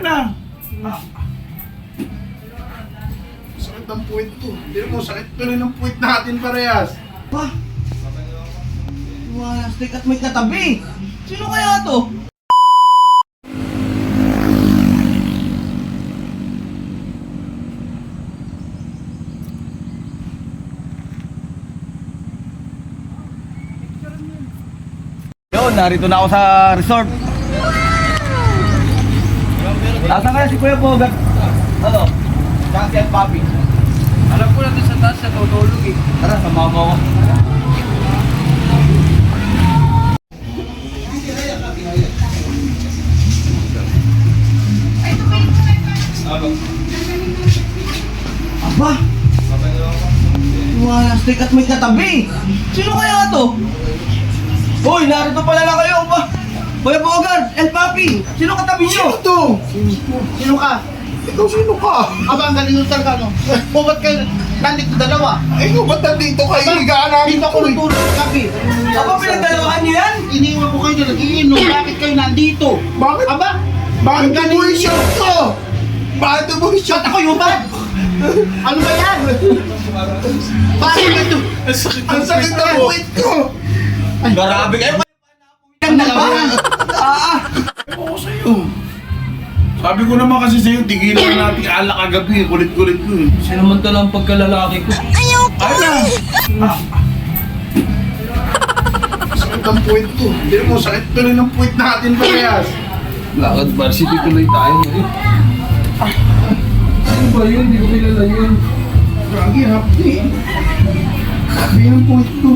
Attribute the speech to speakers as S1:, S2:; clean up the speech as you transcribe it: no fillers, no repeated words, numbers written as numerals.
S1: na. Sakit ng puwit ko. Hindi mo, sakit ko rin ng puwit natin parehas.
S2: Ba? Stick at may katabi. Sino kaya to? Yun, narito na ako sa resort. Nasaan kaya si Kuya Bogart? Ano? Jackie at Papi.
S3: Alam ko na doon sa taas na tutulog eh.
S2: Tara, sama mo ako. Aba! Stick at may katabi. Sino kaya to? Hoy, narito pala na kayo ba? Kuya Bogart, El Papi, sino katabi nyo?
S1: Sino to?
S3: Sino ka?
S1: Ikaw sino ka?
S3: Aba, ang galing talaga, no? O, ba't kayo nandito dalawa?
S1: Ay, ikaw ba't nandito kayo? Higaan namin
S3: Dito ako
S1: to eh.
S3: natulog sa gabi.
S2: Aba, pinagdalawahan nyo yan?
S3: Iniwan ko kayo na nag-iinom. Bakit kayo nandito?
S1: Bakit?
S3: Aba,
S1: Bakit
S3: ang galing
S1: mo yung
S3: niyo.
S1: shot ko? Bakit mo yung shot
S3: ba't ako yung ba? Ano ba yan? Bakit ba ito?
S1: Ang sakit ng puwit ko!
S2: Grabe kayo.
S3: Ang dalawa.
S1: Ako sa'yo. Sabi ko naman kasi sa'yo, tigilan natin alak kagabi. Kulit-kulit ko eh.
S2: Sinamantala ang pagkalalaki ko.
S1: Ay na! Sakit ng puwit ko. Hindi mo, sakit ko rin ng puwit natin parehas.
S2: Lakad varsity tuloy tayo ngayon. Ano ba yun? Hindi ko kilala yun.
S1: Lagi, happy. Happy ng puwit ko.